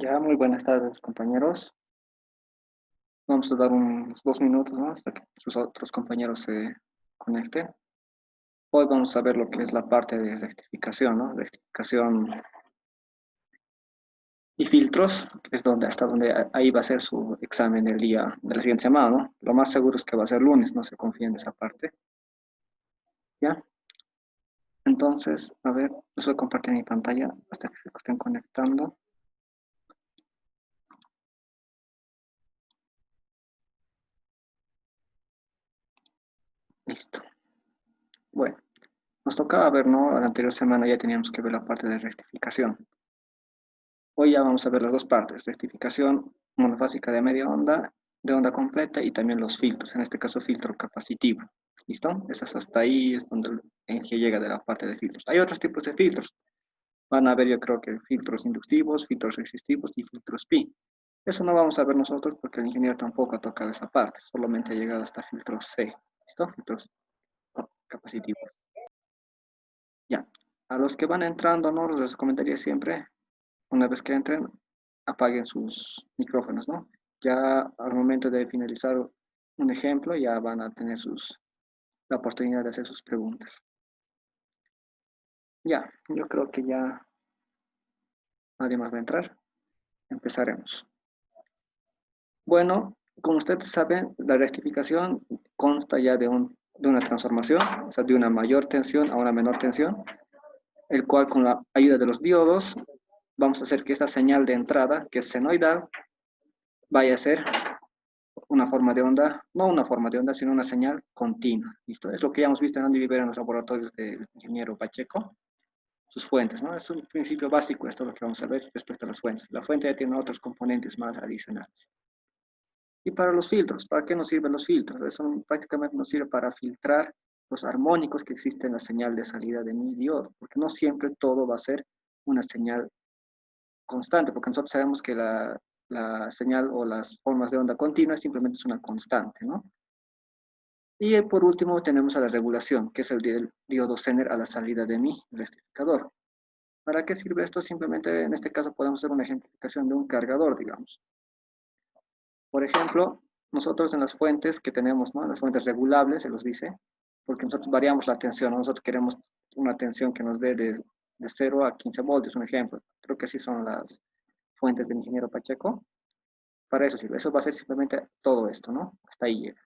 Ya, muy buenas tardes, compañeros. Vamos a dar unos 2 minutos, ¿no? Hasta que sus otros compañeros se conecten. Hoy vamos a ver lo que es la parte de rectificación, ¿no? Rectificación y filtros, que es hasta donde ahí va a ser su examen del día de la siguiente semana, ¿no? Lo más seguro es que va a ser lunes, no se confíen en esa parte. ¿Ya? Entonces, a ver, les voy a compartir mi pantalla hasta que se estén conectando. Listo. Bueno, nos tocaba ver, ¿no? La anterior semana ya teníamos que ver la parte de rectificación. Hoy ya vamos a ver las dos partes, rectificación monofásica de media onda, de onda completa y también los filtros, en este caso filtro capacitivo. ¿Listo? Esas hasta ahí es donde en que llega de la parte de filtros. Hay otros tipos de filtros. Van a ver, yo creo que filtros inductivos, filtros resistivos y filtros pi. Eso no vamos a ver nosotros porque el ingeniero tampoco ha tocado esa parte, solamente ha llegado hasta filtros C. ¿Listo? Filtros capacitivos. Ya. A los que van entrando, ¿no? Les recomendaría siempre una vez que entren, apaguen sus micrófonos, ¿no? Ya al momento de finalizar un ejemplo, ya van a tener la oportunidad de hacer sus preguntas. Ya, yo creo que ya nadie más va a entrar. Empezaremos. Bueno, como ustedes saben, la rectificación consta ya de una transformación, o sea, de una mayor tensión a una menor tensión, el cual con la ayuda de los diodos vamos a hacer que esta señal de entrada, que es senoidal, vaya a ser una forma de onda, no una forma de onda, sino una señal continua. ¿Listo? Es lo que ya hemos visto en Andy Viver en los laboratorios del ingeniero Pacheco, sus fuentes, ¿no? Es un principio básico, esto es lo que vamos a ver respecto a las fuentes. La fuente ya tiene otros componentes más adicionales. Y para los filtros, ¿para qué nos sirven los filtros? Eso prácticamente nos sirve para filtrar los armónicos que existen en la señal de salida de mi diodo, porque no siempre todo va a ser una señal constante, porque nosotros sabemos que la señal o las formas de onda continua simplemente es una constante, ¿no? Y por último tenemos a la regulación, que es el diodo Zener a la salida de mi rectificador. ¿Para qué sirve esto? Simplemente en este caso podemos hacer una ejemplificación de un cargador, digamos. Por ejemplo, nosotros en las fuentes que tenemos, ¿no? Las fuentes regulables, se los dice, porque nosotros variamos la tensión, ¿no? Nosotros queremos una tensión que nos dé de 0 a 15 voltios, un ejemplo. Creo que así son las fuentes del ingeniero Pacheco. Para eso sirve. Eso va a ser simplemente todo esto, ¿no? Hasta ahí llega.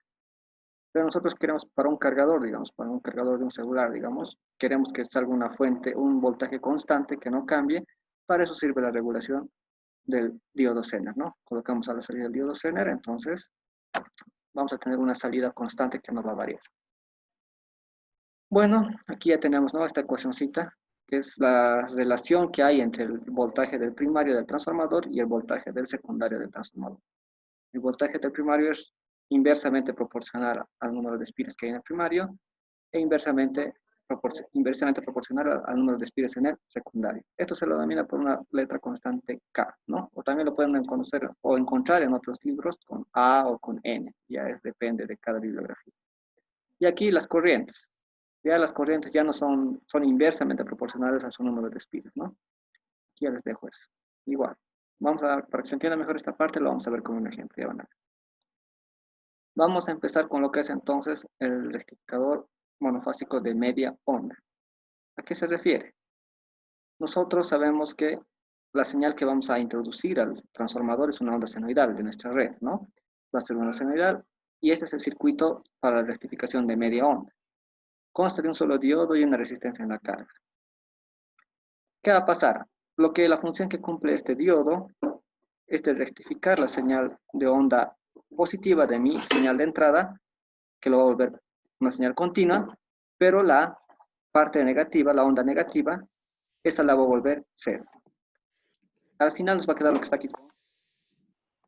Pero nosotros queremos para un cargador, digamos, para un cargador de un celular, digamos, queremos que salga una fuente, un voltaje constante que no cambie. Para eso sirve la regulación del diodo Zener, ¿no? Colocamos a la salida del diodo Zener, entonces vamos a tener una salida constante que no va a variar. Bueno, aquí ya tenemos, ¿no? Esta ecuacióncita, que es la relación que hay entre el voltaje del primario del transformador y el voltaje del secundario del transformador. El voltaje del primario es inversamente proporcional al número de espiras que hay en el primario e inversamente proporcional al número de espiras en el secundario. Esto se lo denomina por una letra constante K, ¿no? O también lo pueden conocer o encontrar en otros libros con A o con N, ya depende de cada bibliografía. Y aquí las corrientes. Ya las corrientes ya no son inversamente proporcionales a su número de espiras, ¿no? Aquí ya les dejo eso. Igual. Para que se entienda mejor esta parte, lo vamos a ver con un ejemplo. Ya van a ver. Vamos a empezar con lo que es entonces el rectificador monofásico de media onda. ¿A qué se refiere? Nosotros sabemos que la señal que vamos a introducir al transformador es una onda senoidal de nuestra red, ¿no? Va a ser una senoidal y este es el circuito para la rectificación de media onda. Consta de un solo diodo y una resistencia en la carga. ¿Qué va a pasar? La función que cumple este diodo es de rectificar la señal de onda positiva de mi señal de entrada, que lo va a volver una señal continua, pero la parte negativa, la onda negativa, esa la va a volver cero. Al final nos va a quedar lo que está aquí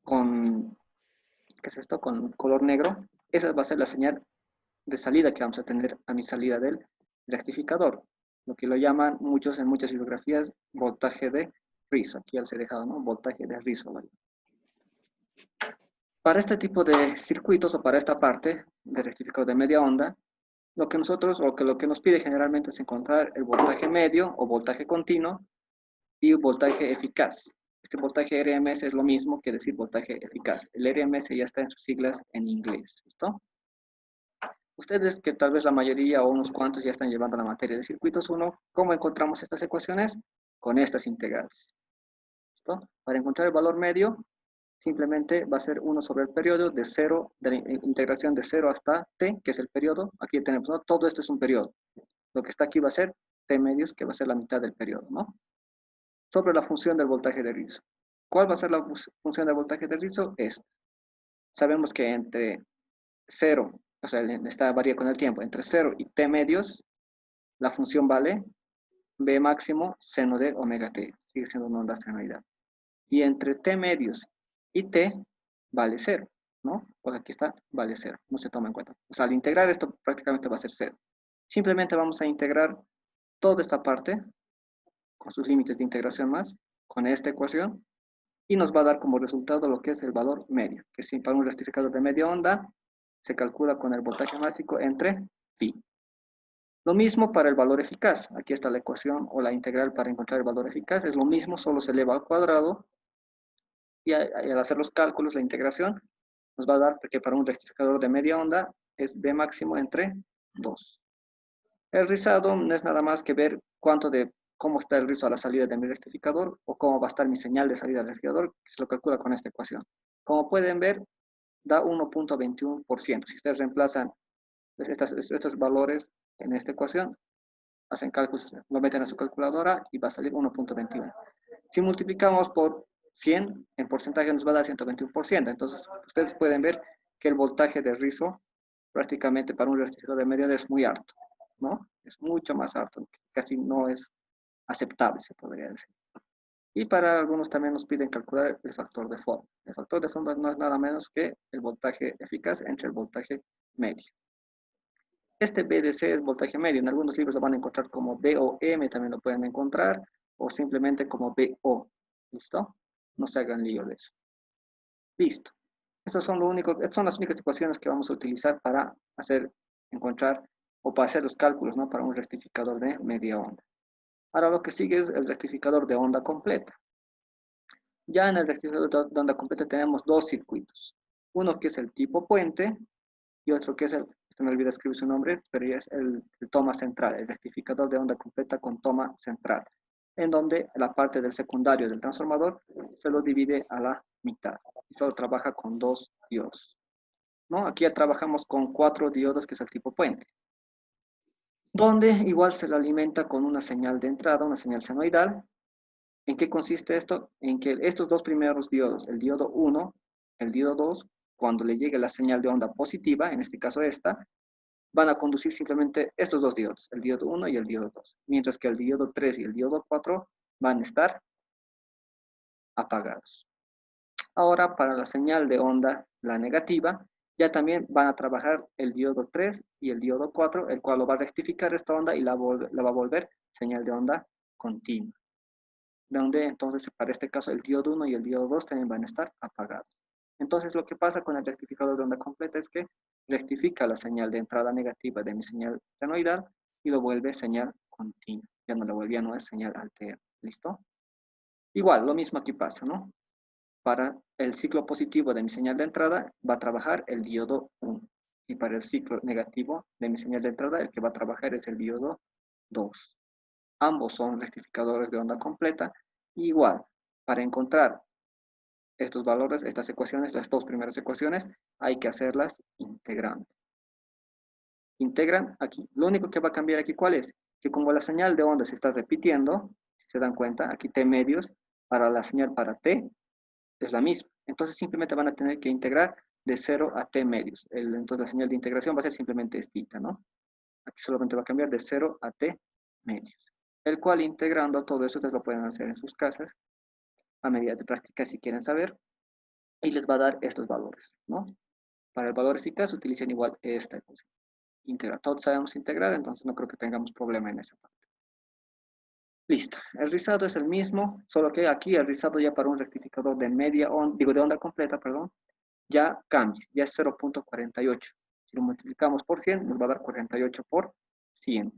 con ¿qué es esto? Con color negro. Esa va a ser la señal de salida que vamos a tener a mi salida del rectificador. Lo que lo llaman muchos en muchas bibliografías voltaje de rizo. Aquí ya les he dejado, ¿no? Voltaje de rizo. ¿Vale? Para este tipo de circuitos o para esta parte de rectificador de media onda, lo que nos pide generalmente es encontrar el voltaje medio o voltaje continuo y voltaje eficaz. Este voltaje RMS es lo mismo que decir voltaje eficaz. El RMS ya está en sus siglas en inglés, ¿listo? Ustedes, que tal vez la mayoría o unos cuantos ya están llevando la materia de circuitos 1, ¿cómo encontramos estas ecuaciones? Con estas integrales, ¿listo? Para encontrar el valor medio, simplemente va a ser 1 sobre el periodo de 0, de la integración de 0 hasta t, que es el periodo. Aquí tenemos, ¿no? Todo esto es un periodo. Lo que está aquí va a ser t medios, que va a ser la mitad del periodo, ¿no? Sobre la función del voltaje de rizo. ¿Cuál va a ser la función del voltaje de rizo? Esta. Sabemos que entre 0, o sea, esta varía con el tiempo, entre 0 y t medios, la función vale b máximo seno de omega t, sigue siendo una onda senoidal. Y entre t medios y t vale 0, ¿no? Pues aquí está, vale 0, no se toma en cuenta. O sea, al integrar esto prácticamente va a ser 0. Simplemente vamos a integrar toda esta parte, con sus límites de integración más, con esta ecuación, y nos va a dar como resultado lo que es el valor medio, que si para un rectificador de media onda se calcula con el voltaje máximo entre pi. Lo mismo para el valor eficaz. Aquí está la ecuación o la integral para encontrar el valor eficaz. Es lo mismo, solo se eleva al cuadrado. Y al hacer los cálculos, la integración, nos va a dar que para un rectificador de media onda es B máximo entre 2. El rizado no es nada más que ver cómo está el rizo a la salida de mi rectificador o cómo va a estar mi señal de salida del rectificador, que se lo calcula con esta ecuación. Como pueden ver, da 1.21%. Si ustedes reemplazan estos valores en esta ecuación, hacen cálculos, lo meten a su calculadora y va a salir 1.21. Si multiplicamos por 100, en porcentaje nos va a dar 121%. Entonces, ustedes pueden ver que el voltaje de rizo prácticamente para un rectificador de media es muy alto, ¿no? Es mucho más alto, casi no es aceptable, se podría decir. Y para algunos también nos piden calcular el factor de forma. El factor de forma no es nada menos que el voltaje eficaz entre el voltaje medio. Este BDC es voltaje medio. En algunos libros lo van a encontrar como BOM, también lo pueden encontrar, o simplemente como BO. ¿Listo? No se hagan lío de eso. Listo. Estas son las únicas ecuaciones que vamos a utilizar para encontrar o para hacer los cálculos, ¿no? Para un rectificador de media onda. Ahora lo que sigue es el rectificador de onda completa. Ya en el rectificador de onda completa tenemos dos circuitos. Uno que es el tipo puente y otro que es se me olvida escribir su nombre, pero ya es el toma central, el rectificador de onda completa con toma central, en donde la parte del secundario del transformador se lo divide a la mitad y solo trabaja con 2 diodos. ¿No? Aquí ya trabajamos con 4 diodos, que es el tipo puente, donde igual se lo alimenta con una señal de entrada, una señal senoidal. ¿En qué consiste esto? En que estos dos primeros diodos, el diodo 1, el diodo 2, cuando le llegue la señal de onda positiva, en este caso esta, van a conducir simplemente estos dos diodos, el diodo 1 y el diodo 2, mientras que el diodo 3 y el diodo 4 van a estar apagados. Ahora, para la señal de onda, la negativa, ya también van a trabajar el diodo 3 y el diodo 4, el cual lo va a rectificar esta onda y la va a volver señal de onda continua. Donde entonces, para este caso, el diodo 1 y el diodo 2 también van a estar apagados. Entonces, lo que pasa con el rectificador de onda completa es que rectifica la señal de entrada negativa de mi señal senoidal y lo vuelve señal continua. Ya no es señal alterna. ¿Listo? Igual, lo mismo aquí pasa, ¿no? Para el ciclo positivo de mi señal de entrada va a trabajar el diodo 1. Y para el ciclo negativo de mi señal de entrada, el que va a trabajar es el diodo 2. Ambos son rectificadores de onda completa. Igual, para encontrar estos valores, estas ecuaciones, las dos primeras ecuaciones, hay que hacerlas integrando. Integran aquí. Lo único que va a cambiar aquí, ¿cuál es? Que como la señal de onda se está repitiendo, si se dan cuenta, aquí t medios, para la señal para t, es la misma. Entonces simplemente van a tener que integrar de 0 a t medios. Entonces la señal de integración va a ser simplemente estita, ¿no? Aquí solamente va a cambiar de 0 a t medios. El cual integrando todo eso, ustedes lo pueden hacer en sus casas a medida de práctica si quieren saber. Y les va a dar estos valores, ¿no? Para el valor eficaz utilicen igual esta ecuación. Integrar. Todos sabemos integrar, entonces no creo que tengamos problema en esa parte. Listo. El rizado es el mismo, solo que aquí el rizado ya para un rectificador de media onda, de onda completa, perdón, ya cambia, ya es 0.48. Si lo multiplicamos por 100, nos va a dar 48 por 100.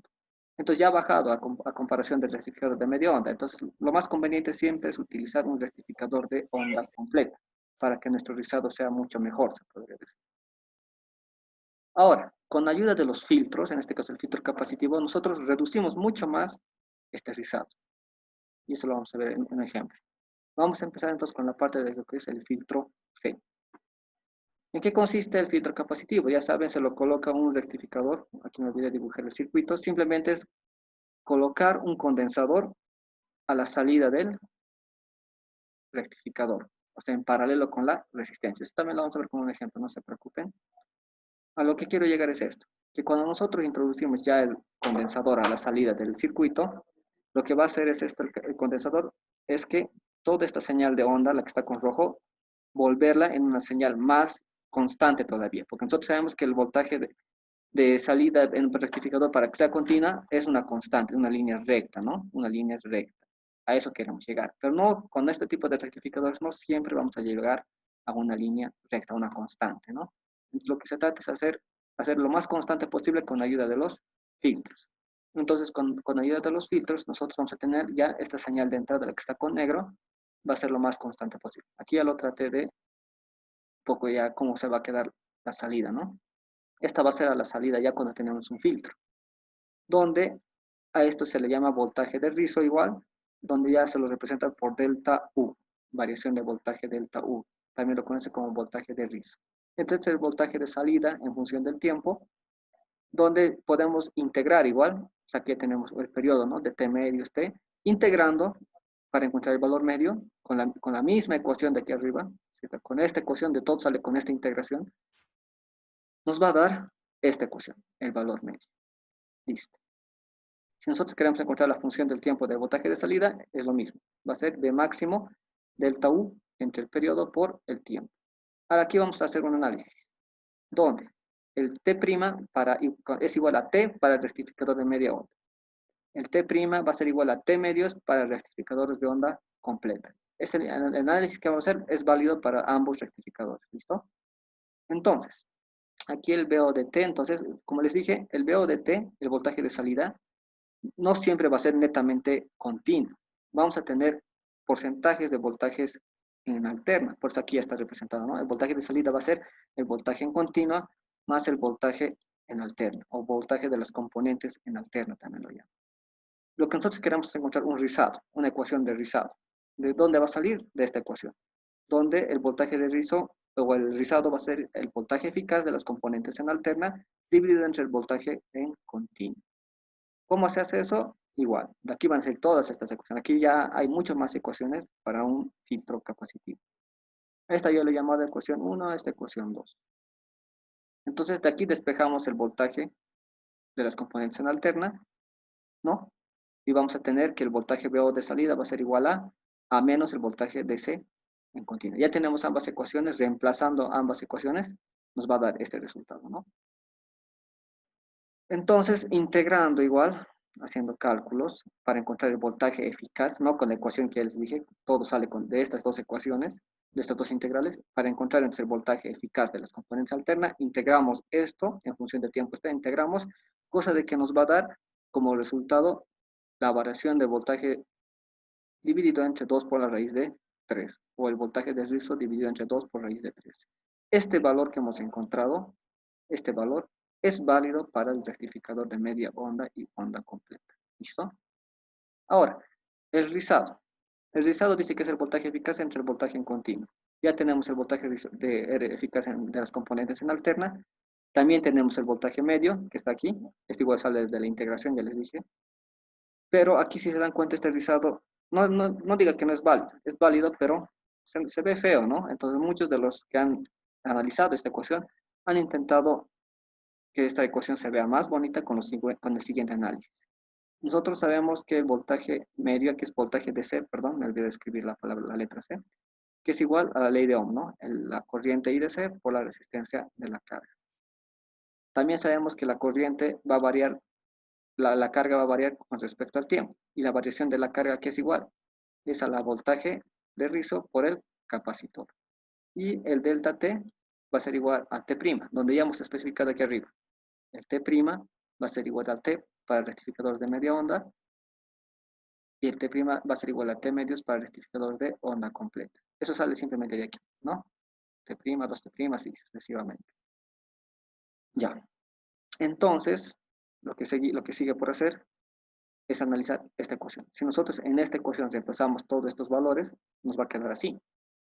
Entonces ya ha bajado a comparación del rectificador de media onda. Entonces lo más conveniente siempre es utilizar un rectificador de onda completa para que nuestro rizado sea mucho mejor, se podría decir. Ahora, con la ayuda de los filtros, en este caso el filtro capacitivo, nosotros reducimos mucho más este rizado. Y eso lo vamos a ver en un ejemplo. Vamos a empezar entonces con la parte de lo que es el filtro C. ¿En qué consiste el filtro capacitivo? Ya saben, se lo coloca un rectificador. Aquí me olvidé dibujar el circuito. Simplemente es colocar un condensador a la salida del rectificador, o sea, en paralelo con la resistencia. Esto también lo vamos a ver con un ejemplo, no se preocupen. A lo que quiero llegar es esto, que cuando nosotros introducimos ya el condensador a la salida del circuito, lo que va a hacer es esto, el condensador, es que toda esta señal de onda, la que está con rojo, volverla en una señal más constante todavía, porque nosotros sabemos que el voltaje de salida en un rectificador para que sea continua es una constante, una línea recta, ¿no? Una línea recta. A eso queremos llegar. Pero no, con este tipo de rectificadores no siempre vamos a llegar a una línea recta, a una constante, ¿no? Entonces, lo que se trata es hacer lo más constante posible con la ayuda de los filtros. Entonces, con ayuda de los filtros, nosotros vamos a tener ya esta señal de entrada, la que está con negro, va a ser lo más constante posible. Aquí ya lo traté de un poco ya cómo se va a quedar la salida, ¿no? Esta va a ser a la salida ya cuando tenemos un filtro, donde a esto se le llama voltaje de rizo igual, donde ya se lo representa por delta U, variación de voltaje delta U. También lo conoce como voltaje de rizo. Entonces el voltaje de salida en función del tiempo, donde podemos integrar igual, o sea, aquí tenemos el periodo, ¿no? De T medios T, integrando para encontrar el valor medio con la misma ecuación de aquí arriba, ¿cierto? Con esta ecuación de todo sale con esta integración, nos va a dar esta ecuación, el valor medio. Listo. Si nosotros queremos encontrar la función del tiempo del voltaje de salida, es lo mismo. Va a ser B máximo delta U entre el periodo por el tiempo. Ahora aquí vamos a hacer un análisis, donde el T' es igual a T para el rectificador de media onda. El T' va a ser igual a T medios para rectificadores de onda completa. El análisis que vamos a hacer es válido para ambos rectificadores. ¿Listo? Entonces, aquí el VO de T, entonces, como les dije, el VO de T, el voltaje de salida, no siempre va a ser netamente continuo. Vamos a tener porcentajes de voltajes en alterna. Por eso aquí ya está representado, ¿no? El voltaje de salida va a ser el voltaje en continua más el voltaje en alterna, o voltaje de las componentes en alterna también lo llaman. Lo que nosotros queremos es encontrar un rizado, una ecuación de rizado. ¿De dónde va a salir? De esta ecuación. Donde el voltaje de rizo o el rizado va a ser el voltaje eficaz de las componentes en alterna dividido entre el voltaje en continuo. ¿Cómo se hace eso? Igual, de aquí van a ser todas estas ecuaciones. Aquí ya hay muchas más ecuaciones para un filtro capacitivo. Esta yo le llamo de ecuación 1, a esta ecuación 2. Entonces, de aquí despejamos el voltaje de las componentes en alterna, ¿no? Y vamos a tener que el voltaje VO de salida va a ser igual a menos el voltaje DC en continua. Ya tenemos ambas ecuaciones, reemplazando ambas ecuaciones, nos va a dar este resultado, ¿no? Entonces, integrando igual, haciendo cálculos para encontrar el voltaje eficaz, ¿no? Con la ecuación que ya les dije, todo sale de estas dos ecuaciones, de estas dos integrales, para encontrar entonces el voltaje eficaz de las componentes alternas, integramos esto, en función del tiempo integramos, cosa de que nos va a dar como resultado la variación de voltaje dividido entre 2 por la raíz de 3, o el voltaje de rizo dividido entre 2 por raíz de 3. Este valor que hemos encontrado, este valor, es válido para el rectificador de media onda y onda completa. ¿Listo? Ahora, el rizado. El rizado dice que es el voltaje eficaz entre el voltaje en continuo. Ya tenemos el voltaje eficaz de las componentes en alterna. También tenemos el voltaje medio, que está aquí. Este igual sale de la integración, ya les dije. Pero aquí si se dan cuenta, este rizado, no diga que no es válido, pero se ve feo, ¿no? Entonces muchos de los que han analizado esta ecuación han intentado que esta ecuación se vea más bonita con el siguiente análisis. Nosotros sabemos que el voltaje medio, que es voltaje de C, perdón, me olvidé de escribir la letra C, que es igual a la ley de Ohm, ¿no? La corriente I de C por la resistencia de la carga. También sabemos que la corriente va a variar, la carga va a variar con respecto al tiempo, y la variación de la carga que es igual, es a la voltaje de rizo por el capacitor. Y el delta T va a ser igual a T', donde ya hemos especificado aquí arriba. El T' va a ser igual al T para el rectificador de media onda, y el T' va a ser igual a T medios para el rectificador de onda completa. Eso sale simplemente de aquí, ¿no? T', 2T', así sucesivamente. Ya. Entonces, lo que sigue por hacer es analizar esta ecuación. Si nosotros en esta ecuación reemplazamos todos estos valores, nos va a quedar así,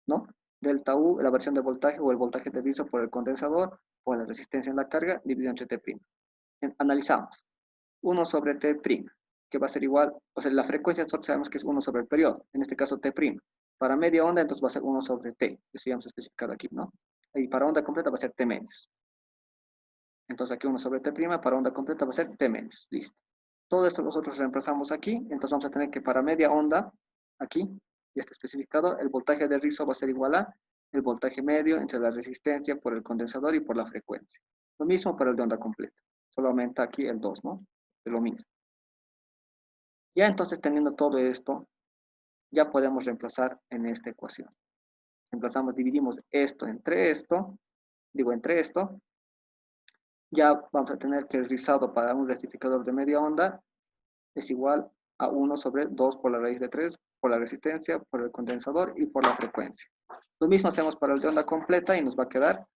¿no? Delta U, la variación de voltaje o el voltaje de rizo por el condensador o la resistencia en la carga dividido entre T'. Analizamos 1 sobre T', que va a ser igual, o sea, la frecuencia nosotros sabemos que es 1 sobre el periodo, en este caso T'. Para media onda, entonces va a ser 1 sobre T, eso ya hemos especificado aquí, ¿no? Y para onda completa va a ser T menos. Entonces aquí 1 sobre T', para onda completa va a ser T menos, listo. Todo esto nosotros reemplazamos aquí, entonces vamos a tener que para media onda, aquí, ya está especificado, el voltaje de rizo va a ser igual a el voltaje medio entre la resistencia por el condensador y por la frecuencia. Lo mismo para el de onda completa, solo aumenta aquí el 2, ¿no? De lo mismo. Ya entonces teniendo todo esto, ya podemos reemplazar en esta ecuación. Reemplazamos, dividimos esto entre esto, ya vamos a tener que el rizado para un rectificador de media onda es igual a 1 sobre 2 por la raíz de 3, por la resistencia, por el condensador y por la frecuencia. Lo mismo hacemos para el de onda completa y nos va a quedar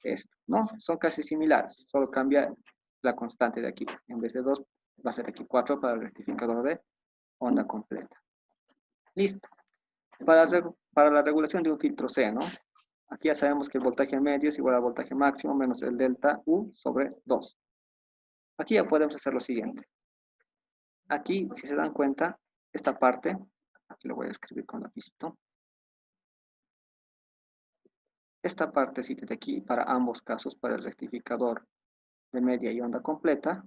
esto, ¿no? Son casi similares, solo cambia la constante de aquí. En vez de 2 va a ser aquí 4 para el rectificador de onda completa. Listo. Para la regulación de un filtro C, ¿no? Aquí ya sabemos que el voltaje medio es igual al voltaje máximo menos el delta U sobre 2. Aquí ya podemos hacer lo siguiente. Aquí, si se dan cuenta, esta parte, aquí lo voy a escribir con lapicito. Esta partecita de aquí, para ambos casos, para el rectificador de media y onda completa,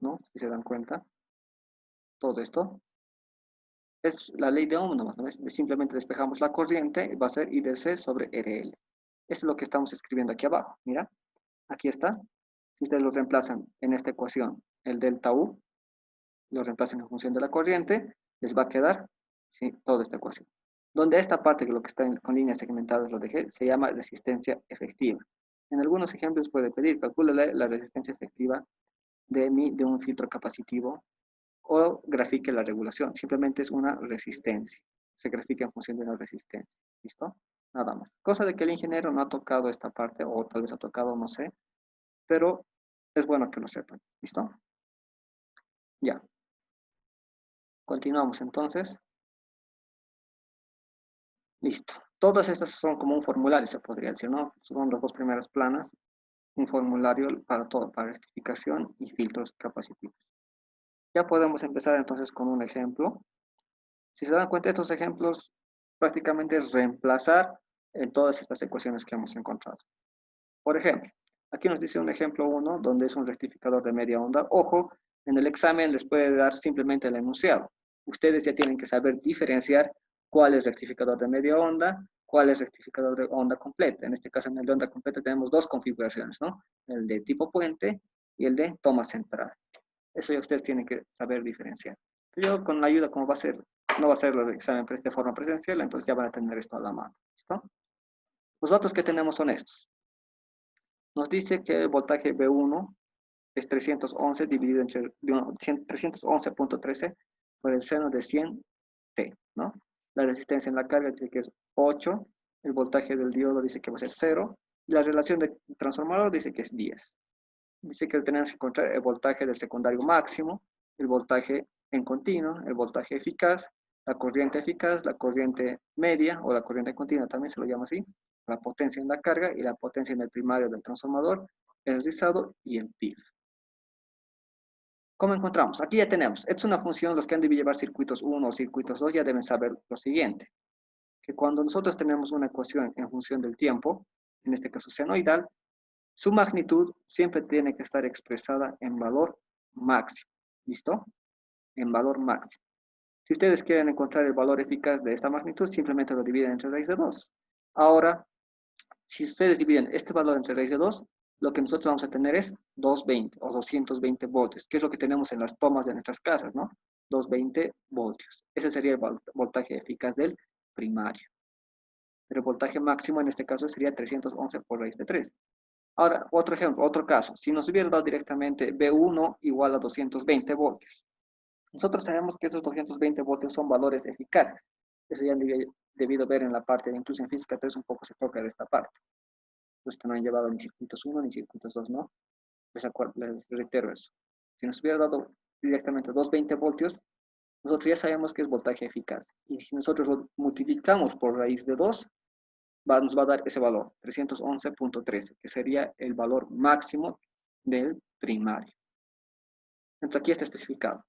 ¿no? Si se dan cuenta, todo esto es la ley de Ohm, ¿no? Simplemente despejamos la corriente, va a ser I de C sobre RL. Eso es lo que estamos escribiendo aquí abajo, mira, aquí está. Si ustedes lo reemplazan en esta ecuación, el delta U, lo reemplazan en función de la corriente, les va a quedar, ¿sí?, toda esta ecuación. Donde esta parte, que lo que está con líneas segmentadas lo dejé, se llama resistencia efectiva. En algunos ejemplos puede pedir, calcúlele la resistencia efectiva de un filtro capacitivo o grafique la regulación. Simplemente es una resistencia. Se grafica en función de una resistencia. ¿Listo? Nada más. Cosa de que el ingeniero no ha tocado esta parte, o tal vez ha tocado, no sé, pero es bueno que lo sepan. ¿Listo? Ya. Continuamos entonces. Listo. Todas estas son como un formulario, se podría decir, ¿no? Son las dos primeras planas. Un formulario para todo, para rectificación y filtros capacitivos. Ya podemos empezar entonces con un ejemplo. Si se dan cuenta, estos ejemplos prácticamente es reemplazar en todas estas ecuaciones que hemos encontrado. Por ejemplo, aquí nos dice un ejemplo 1, donde es un rectificador de media onda. Ojo, en el examen les puede dar simplemente el enunciado. Ustedes ya tienen que saber diferenciar cuál es rectificador de media onda, cuál es rectificador de onda completa. En este caso, en el de onda completa tenemos dos configuraciones, ¿no? El de tipo puente y el de toma central. Eso ya ustedes tienen que saber diferenciar. Yo con la ayuda, como va a ser, no va a ser el examen de forma presencial, entonces ya van a tener esto a la mano. ¿Listo? Los datos que tenemos son estos. Nos dice que el voltaje B1 es 311 dividido entre 311.13 por el seno de 100T, ¿no? La resistencia en la carga dice que es 8, el voltaje del diodo dice que va a ser 0, y la relación del transformador dice que es 10. Dice que tenemos que encontrar el voltaje del secundario máximo, el voltaje en continuo, el voltaje eficaz, la corriente media o la corriente continua, también se lo llama así, la potencia en la carga y la potencia en el primario del transformador, el rizado y el PIF. ¿Cómo encontramos? Aquí ya tenemos, esta es una función, los que han de llevar circuitos 1 o circuitos 2 ya deben saber lo siguiente, que cuando nosotros tenemos una ecuación en función del tiempo, en este caso senoidal, su magnitud siempre tiene que estar expresada en valor máximo. ¿Listo? En valor máximo. Si ustedes quieren encontrar el valor eficaz de esta magnitud, simplemente lo dividen entre raíz de 2. Ahora, si ustedes dividen este valor entre raíz de 2, lo que nosotros vamos a tener es 220 o 220 voltios, que es lo que tenemos en las tomas de nuestras casas, ¿no? 220 voltios. Ese sería el voltaje eficaz del primario. Pero el voltaje máximo en este caso sería 311 por raíz de 3. Ahora, otro ejemplo, otro caso. Si nos hubiera dado directamente B1 igual a 220 voltios. Nosotros sabemos que esos 220 voltios son valores eficaces. Eso ya han debido ver en la parte de incluso en física 3 un poco se toca de esta parte. Pues que no han llevado ni circuitos 1 ni circuitos 2, ¿no? Les reitero eso. Si nos hubiera dado directamente 220 voltios, nosotros ya sabemos que es voltaje eficaz. Y si nosotros lo multiplicamos por raíz de 2, nos va a dar ese valor, 311.13, que sería el valor máximo del primario. Entonces aquí está especificado.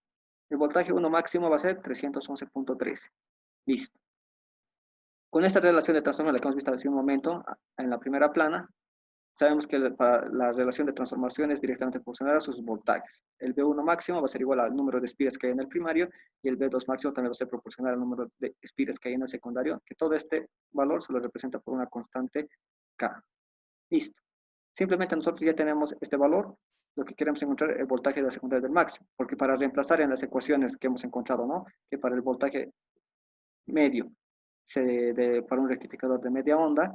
El voltaje 1 máximo va a ser 311.13. Listo. Con esta relación de transformación, la que hemos visto hace un momento, en la primera plana, sabemos que la relación de transformación es directamente proporcional a sus voltajes. El B1 máximo va a ser igual al número de espiras que hay en el primario y el B2 máximo también va a ser proporcional al número de espiras que hay en el secundario, que todo este valor se lo representa por una constante K. Listo. Simplemente nosotros ya tenemos este valor, lo que queremos encontrar es el voltaje de la secundaria del máximo, porque para reemplazar en las ecuaciones que hemos encontrado, ¿no? Que para el voltaje medio para un rectificador de media onda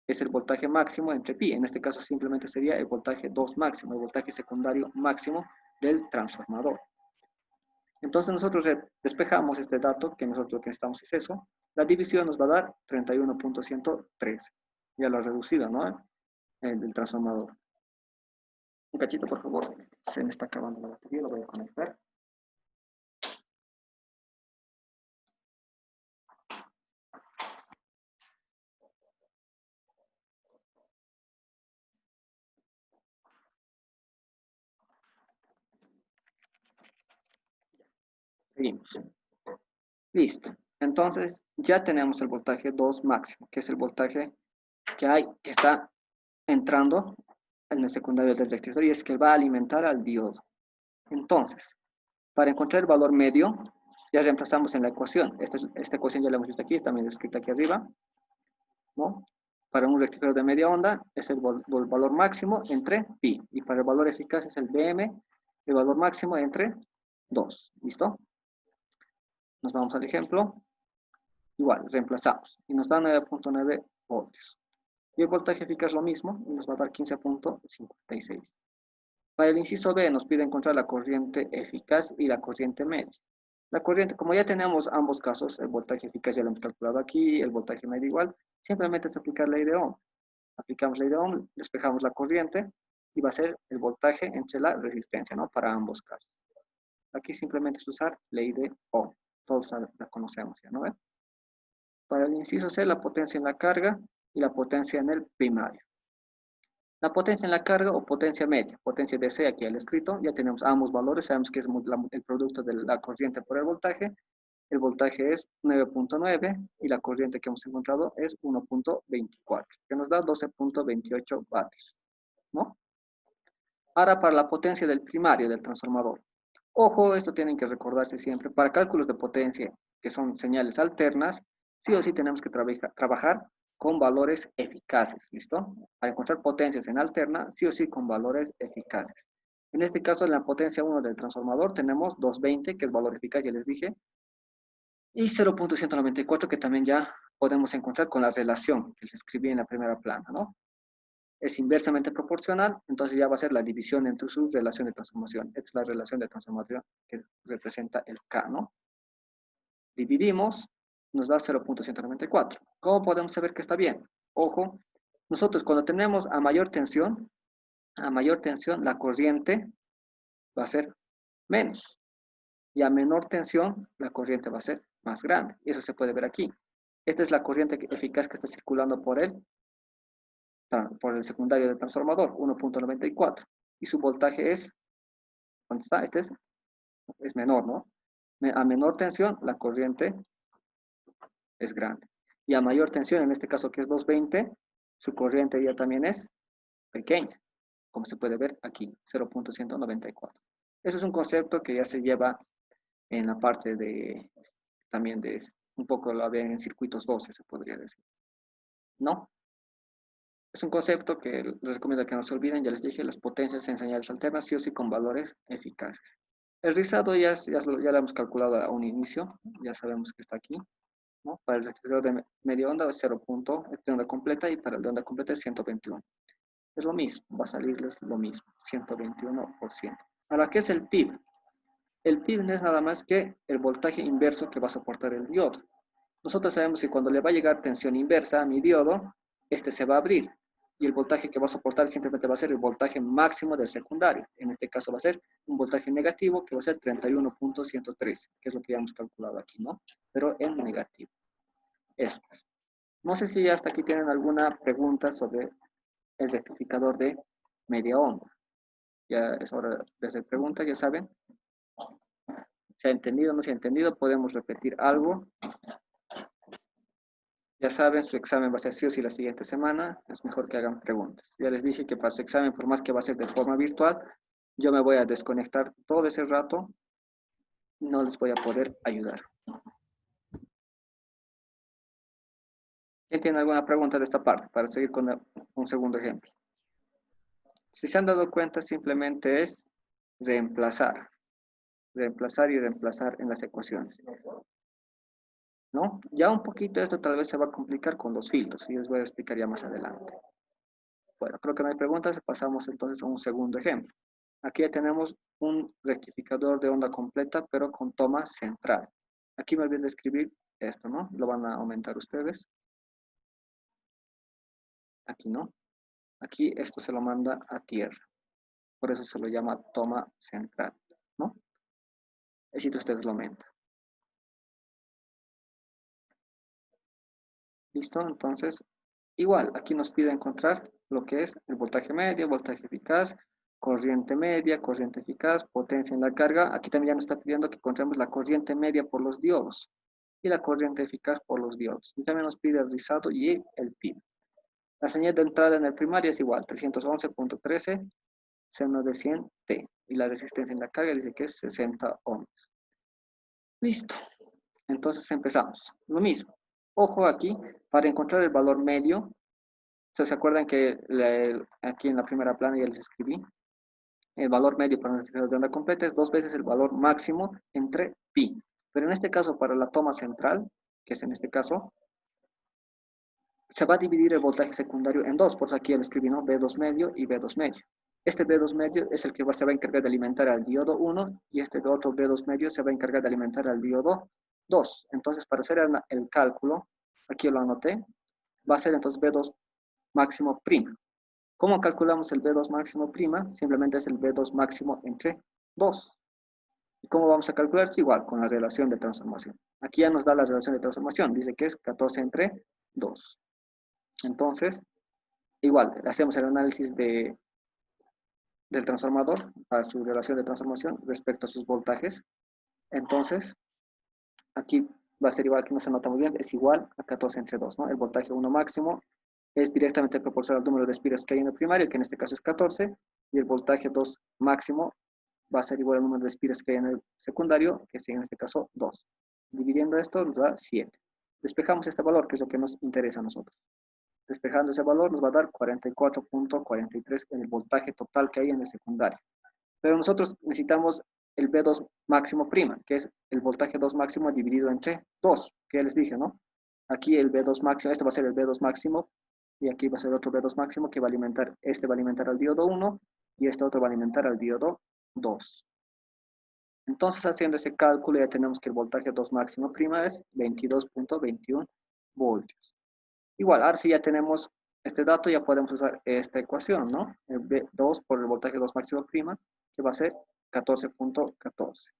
es el voltaje máximo entre pi. En este caso simplemente sería el voltaje 2 máximo, el voltaje secundario máximo del transformador. Entonces nosotros despejamos este dato, que nosotros lo que necesitamos es eso. La división nos va a dar 31.103. Ya lo ha reducido, ¿no? El transformador. Un cachito, por favor. Se me está acabando la batería, lo voy a conectar. Seguimos. Listo. Entonces, ya tenemos el voltaje 2 máximo, que es el voltaje que está entrando en el secundario del rectificador y es que va a alimentar al diodo. Entonces, para encontrar el valor medio, ya reemplazamos en la ecuación. Esta ecuación ya la hemos visto aquí, está también escrita aquí arriba, ¿no? Para un rectificador de media onda es el valor máximo entre pi. Y para el valor eficaz es el Bm, el valor máximo entre 2. ¿Listo? Nos vamos al ejemplo. Igual, reemplazamos. Y nos da 9.9 voltios. Y el voltaje eficaz lo mismo, y nos va a dar 15.56. Para el inciso B nos pide encontrar la corriente eficaz y la corriente media. La corriente, como ya tenemos ambos casos, el voltaje eficaz ya lo hemos calculado aquí, el voltaje medio igual, simplemente es aplicar la ley de Ohm. Aplicamos la ley de Ohm, despejamos la corriente y va a ser el voltaje entre la resistencia, ¿no? Para ambos casos. Aquí simplemente es usar ley de Ohm. Todos la conocemos ya, ¿no? Para el inciso C, la potencia en la carga y la potencia en el primario. La potencia en la carga o potencia media, potencia DC aquí al escrito, ya tenemos ambos valores, sabemos que es el producto de la corriente por el voltaje es 9.9 y la corriente que hemos encontrado es 1.24, que nos da 12.28 vatios, ¿no? Ahora para la potencia del primario del transformador. Ojo, esto tienen que recordarse siempre, para cálculos de potencia, que son señales alternas, sí o sí tenemos que trabajar con valores eficaces, ¿listo? Para encontrar potencias en alterna, sí o sí con valores eficaces. En este caso, en la potencia 1 del transformador tenemos 220, que es valor eficaz, ya les dije, y 0.194, que también ya podemos encontrar con la relación que les escribí en la primera plana, ¿no? Es inversamente proporcional, entonces ya va a ser la división entre sus relaciones de transformación. Esta es la relación de transformación que representa el K, ¿no? Dividimos, nos da 0.194. ¿Cómo podemos saber que está bien? Ojo, nosotros cuando tenemos a mayor tensión, la corriente va a ser menos. Y a menor tensión, la corriente va a ser más grande. Y eso se puede ver aquí. Esta es la corriente eficaz que está circulando por el secundario del transformador, 1.94. Y su voltaje es, ¿dónde está? Este es menor, ¿no? A menor tensión, la corriente es grande. Y a mayor tensión, en este caso que es 220, su corriente ya también es pequeña, como se puede ver aquí, 0.194. Eso es un concepto que ya se lleva en la parte también de, un poco lo ven en circuitos 12, se podría decir. ¿No? Es un concepto que les recomiendo que no se olviden, ya les dije, las potencias en señales alternas, sí o sí con valores eficaces. El rizado ya lo hemos calculado a un inicio, ya sabemos que está aquí, ¿no? Para el rectificador de media onda es 0 punto, de onda completa, y para el de onda completa es 121. Es lo mismo, va a salirles lo mismo, 121%. Ahora, ¿qué es el PIB? El PIB no es nada más que el voltaje inverso que va a soportar el diodo. Nosotros sabemos que cuando le va a llegar tensión inversa a mi diodo, este se va a abrir y el voltaje que va a soportar simplemente va a ser el voltaje máximo del secundario. En este caso va a ser un voltaje negativo que va a ser 31.113, que es lo que ya hemos calculado aquí, ¿no? Pero en negativo. Eso es. No sé si hasta aquí tienen alguna pregunta sobre el rectificador de media onda. Ya es hora de hacer preguntas, ya saben. ¿Se ha entendido o no se ha entendido? Podemos repetir algo. Ya saben, su examen va a ser sí o sí la siguiente semana. Es mejor que hagan preguntas. Ya les dije que para su examen, por más que va a ser de forma virtual, yo me voy a desconectar todo ese rato. No les voy a poder ayudar. ¿Quién tiene alguna pregunta de esta parte? Para seguir con un segundo ejemplo. Si se han dado cuenta, simplemente es reemplazar. Reemplazar y reemplazar en las ecuaciones. ¿No? Ya un poquito esto tal vez se va a complicar con los filtros. Y les voy a explicar ya más adelante. Bueno, creo que no hay preguntas. Pasamos entonces a un segundo ejemplo. Aquí ya tenemos un rectificador de onda completa, pero con toma central. Aquí me olvidé de escribir esto, ¿no? Lo van a aumentar ustedes. Aquí no. Aquí esto se lo manda a tierra. Por eso se lo llama toma central, ¿no? Necesito ustedes lo aumentan. ¿Listo? Entonces, igual, aquí nos pide encontrar lo que es el voltaje medio, voltaje eficaz, corriente media, corriente eficaz, potencia en la carga. Aquí también ya nos está pidiendo que encontremos la corriente media por los diodos y la corriente eficaz por los diodos. Y también nos pide el rizado y el PIB. La señal de entrada en el primario es igual, 311.13 seno de 100T. Y la resistencia en la carga dice que es 60 ohms. Listo. Entonces empezamos. Lo mismo. Ojo aquí, para encontrar el valor medio, ¿se acuerdan que aquí en la primera plana ya les escribí? El valor medio para un rectificador de onda completa es 2 veces el valor máximo entre pi. Pero en este caso, para la toma central, que es en este caso, se va a dividir el voltaje secundario en dos. Por eso aquí ya lo escribí, ¿no? B2 medio y B2 medio. Este B2 medio es el que se va a encargar de alimentar al diodo 1 y este otro B2 medio se va a encargar de alimentar al diodo 2. Entonces, para hacer el cálculo, aquí lo anoté, va a ser entonces B2 máximo prima. ¿Cómo calculamos el B2 máximo prima? Simplemente es el B2 máximo entre 2. ¿Y cómo vamos a calcular? Igual, con la relación de transformación. Aquí ya nos da la relación de transformación. Dice que es 14 entre 2. Entonces, igual, hacemos el análisis del transformador a su relación de transformación respecto a sus voltajes. Entonces, aquí va a ser igual, que no se nota muy bien, es igual a 14 entre 2, ¿no? El voltaje 1 máximo es directamente proporcional al número de espiras que hay en el primario, que en este caso es 14, y el voltaje 2 máximo va a ser igual al número de espiras que hay en el secundario, que es en este caso 2. Dividiendo esto nos da 7. Despejamos este valor, que es lo que nos interesa a nosotros. Despejando ese valor nos va a dar 44.43 en el voltaje total que hay en el secundario. Pero nosotros necesitamos el B2 máximo prima, que es el voltaje 2 máximo dividido entre 2, que ya les dije, ¿no? Aquí el B2 máximo, este va a ser el B2 máximo, y aquí va a ser otro B2 máximo que va a alimentar, este va a alimentar al diodo 1, y este otro va a alimentar al diodo 2. Entonces, haciendo ese cálculo, ya tenemos que el voltaje 2 máximo prima es 22.21 voltios. Igual, ahora sí ya tenemos este dato, ya podemos usar esta ecuación, ¿no? El B2 por el voltaje 2 máximo prima, que va a ser 14.14.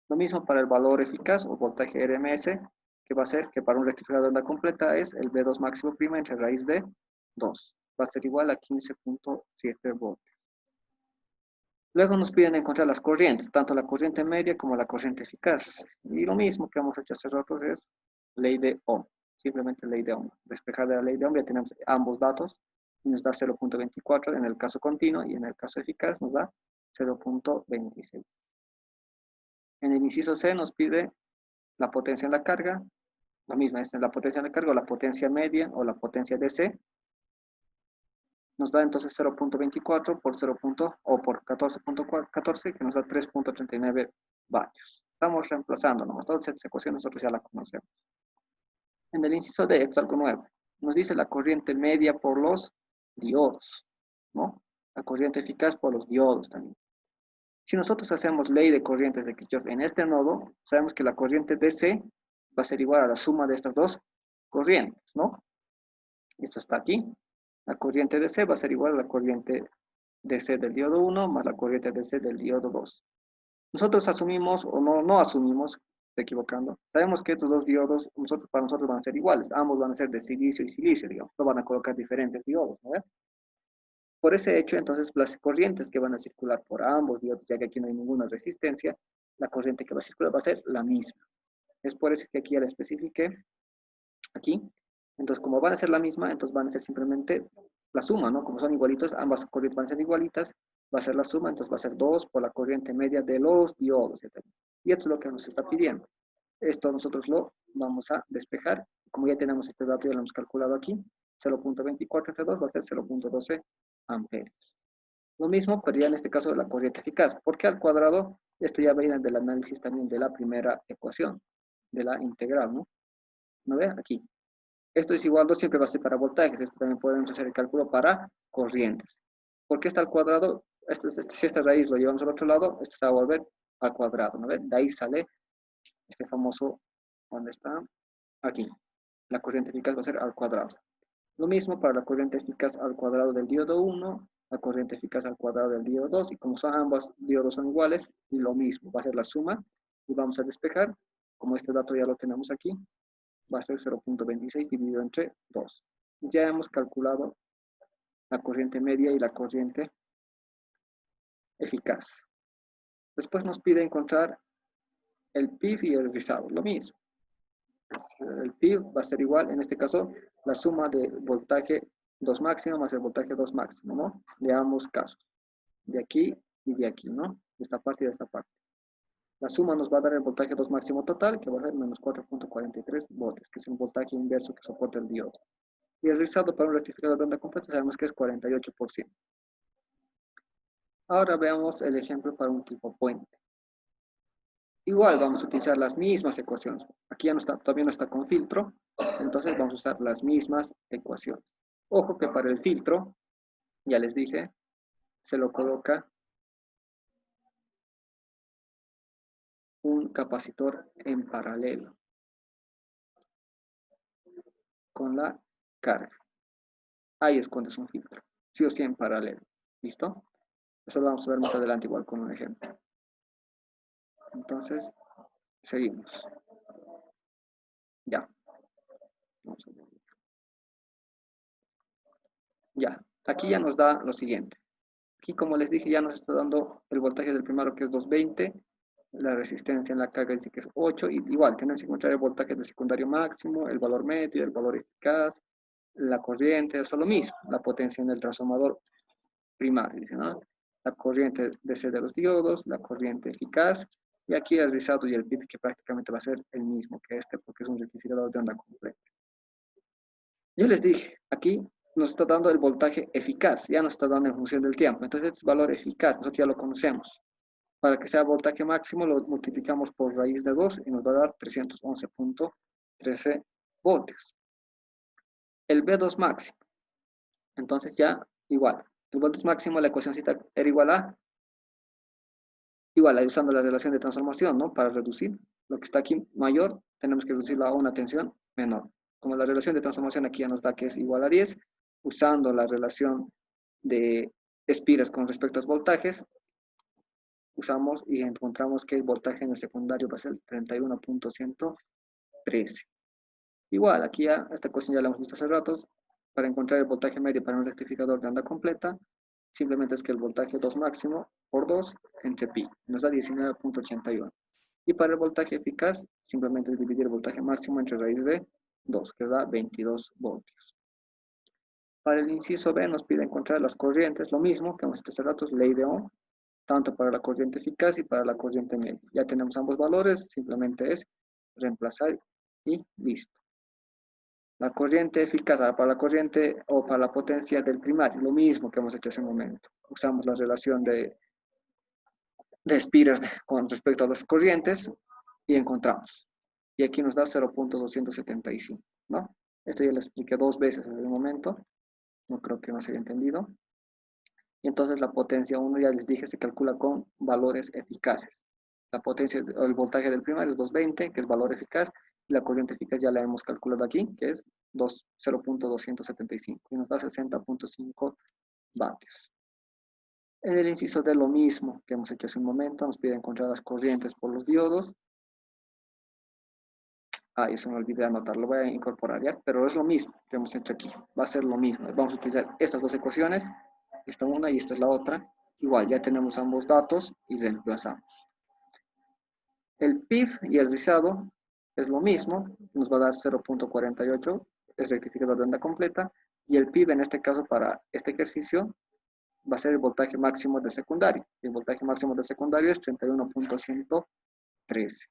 Lo mismo para el valor eficaz o voltaje RMS, que va a ser que para un rectificador de onda completa es el B2 máximo prima entre raíz de 2. Va a ser igual a 15.7 voltios. Luego nos piden encontrar las corrientes, tanto la corriente media como la corriente eficaz. Y lo mismo que hemos hecho hace rato es ley de Ohm, simplemente ley de Ohm. Despejar de la ley de Ohm ya tenemos ambos datos y nos da 0.24 en el caso continuo y en el caso eficaz nos da 0.26. En el inciso C nos pide la potencia en la carga, la misma es la potencia en la carga o la potencia media o la potencia DC. Nos da entonces 0.24 por 0. O por 14.14, que nos da 3.39 vatios. Estamos reemplazando nomás. Toda esta ecuación nosotros ya la conocemos. En el inciso D, esto es algo nuevo. Nos dice la corriente media por los diodos. ¿no? La corriente eficaz por los diodos también. Si nosotros hacemos ley de corrientes de Kirchhoff en este nodo, sabemos que la corriente DC va a ser igual a la suma de estas dos corrientes, ¿no? Esto está aquí. La corriente DC va a ser igual a la corriente DC del diodo 1 más la corriente DC del diodo 2. Nosotros asumimos, o no asumimos, estoy equivocando, sabemos que estos dos diodos para nosotros van a ser iguales, ambos van a ser de silicio y silicio, digamos, no van a colocar diferentes diodos, ¿no? Por ese hecho, entonces, las corrientes que van a circular por ambos diodos, ya que aquí no hay ninguna resistencia, la corriente que va a circular va a ser la misma. Es por eso que aquí ya la especifiqué, aquí. Entonces, como van a ser la misma, entonces van a ser simplemente la suma, ¿no? Como son igualitos, ambas corrientes van a ser igualitas, va a ser la suma, entonces va a ser 2 por la corriente media de los diodos, etc. Y esto es lo que nos está pidiendo. Esto nosotros lo vamos a despejar. Como ya tenemos este dato, ya lo hemos calculado aquí, 0.24 entre 2 va a ser 0.12 amperios. Lo mismo, pero ya en este caso la corriente eficaz. ¿Por qué al cuadrado? Esto ya viene del análisis también de la primera ecuación, de la integral, ¿no? ¿No ve? Aquí. Esto es igual, no siempre va a ser para voltajes, esto también podemos hacer el cálculo para corrientes. ¿Por qué está al cuadrado? Si esta raíz lo llevamos al otro lado, esto se va a volver al cuadrado, ¿no ven? De ahí sale este famoso, ¿dónde está? Aquí. La corriente eficaz va a ser al cuadrado. Lo mismo para la corriente eficaz al cuadrado del diodo 1, la corriente eficaz al cuadrado del diodo 2, y como son ambos diodos son iguales, lo mismo, va a ser la suma, y vamos a despejar, como este dato ya lo tenemos aquí, va a ser 0.26 dividido entre 2. Ya hemos calculado la corriente media y la corriente eficaz. Después nos pide encontrar el PIB y el rizado, lo mismo. El PIB va a ser igual, en este caso, la suma de voltaje 2 máximo más el voltaje 2 máximo, ¿no? De ambos casos. De aquí y de aquí, ¿no? De esta parte y de esta parte. La suma nos va a dar el voltaje 2 máximo total, que va a ser menos 4.43 voltios, que es el voltaje inverso que soporta el diodo. Y el rizado para un rectificador de onda completa sabemos que es 48%. Ahora veamos el ejemplo para un tipo puente. Igual vamos a utilizar las mismas ecuaciones. Aquí ya no está, todavía no está con filtro, entonces vamos a usar las mismas ecuaciones. Ojo que para el filtro, ya les dije, se lo coloca un capacitor en paralelo con la carga. Ahí escondes un filtro, sí o sí en paralelo. ¿Listo? Eso lo vamos a ver más adelante igual con un ejemplo. Entonces, seguimos. Ya. Vamos a ver. Ya. Aquí ya nos da lo siguiente. Aquí, como les dije, ya nos está dando el voltaje del primario, que es 220. La resistencia en la carga dice que es 8. Y igual, tenemos que encontrar el voltaje del secundario máximo, el valor medio, el valor eficaz, la corriente, eso es lo mismo. La potencia en el transformador primario, dice, ¿no? La corriente DC de los diodos, la corriente eficaz. Y aquí el rizado y el PIB, que prácticamente va a ser el mismo que este, porque es un rectificador de onda completa. Yo les dije, aquí nos está dando el voltaje eficaz, ya nos está dando en función del tiempo. Entonces, este es valor eficaz, nosotros ya lo conocemos. Para que sea voltaje máximo, lo multiplicamos por raíz de 2 y nos va a dar 311.13 voltios. El B2 máximo, entonces ya igual. El voltaje máximo, la ecuacióncita era igual, usando la relación de transformación, ¿no? Para reducir lo que está aquí mayor, tenemos que reducirlo a una tensión menor. Como la relación de transformación aquí ya nos da que es igual a 10, usando la relación de espiras con respecto a los voltajes, usamos y encontramos que el voltaje en el secundario va a ser 31.113. Igual, aquí ya, esta cuestión ya la hemos visto hace ratos, para encontrar el voltaje medio para un rectificador de onda completa, simplemente es que el voltaje 2 máximo por 2 entre pi, nos da 19.81. Y para el voltaje eficaz, simplemente es dividir el voltaje máximo entre raíz de 2, que da 22 voltios. Para el inciso B nos pide encontrar las corrientes, lo mismo que hemos visto hace rato, ley de Ohm, tanto para la corriente eficaz y para la corriente media. Ya tenemos ambos valores, simplemente es reemplazar y listo. La corriente eficaz para la corriente o para la potencia del primario, lo mismo que hemos hecho hace un momento. Usamos la relación de espiras con respecto a las corrientes y encontramos. Y aquí nos da 0.275, ¿no? Esto ya lo expliqué 2 veces en el momento, no creo que no se haya entendido. Y entonces la potencia 1, ya les dije, se calcula con valores eficaces. La potencia, el voltaje del primario es 220, que es valor eficaz, y la corriente eficaz ya la hemos calculado aquí, que es 0.275, y nos da 60.5 vatios. En el inciso de lo mismo que hemos hecho hace un momento, nos pide encontrar las corrientes por los diodos. Eso me olvidé anotar, lo voy a incorporar ya, pero es lo mismo que hemos hecho aquí, va a ser lo mismo. Vamos a utilizar estas dos ecuaciones, esta una y esta es la otra. Igual, ya tenemos ambos datos y reemplazamos. El PIB y el rizado es lo mismo, nos va a dar 0.48, es rectificador de onda completa, y el PIB en este caso para este ejercicio va a ser el voltaje máximo de secundario. El voltaje máximo de secundario es 31.113.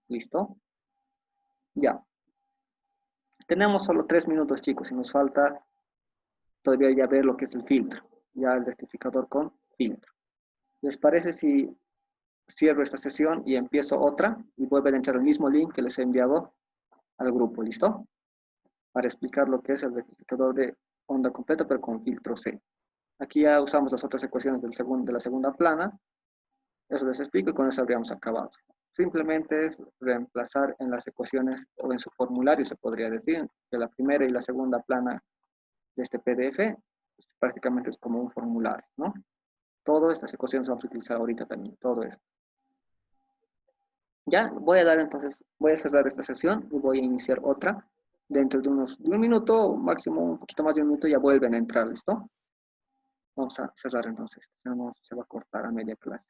¿Listo? Ya. Tenemos solo 3 minutos, chicos, y nos falta todavía ya ver lo que es el filtro, ya el rectificador con filtro. ¿Les parece si cierro esta sesión y empiezo otra y vuelven a entrar el mismo link que les he enviado al grupo? ¿Listo? Para explicar lo que es el rectificador de onda completa, pero con filtro C. Aquí ya usamos las otras ecuaciones de la segunda plana. Eso les explico y con eso habríamos acabado. Simplemente es reemplazar en las ecuaciones o en su formulario, se podría decir, que la primera y la segunda plana de este PDF prácticamente es como un formulario, ¿no? Todas estas ecuaciones vamos a utilizar ahorita también, todo esto. Ya voy a dar entonces, voy a cerrar esta sesión y voy a iniciar otra. Dentro de un minuto, máximo un poquito más de un minuto, ya vuelven a entrar, ¿listo? Vamos a cerrar entonces, no se va a cortar a media clase.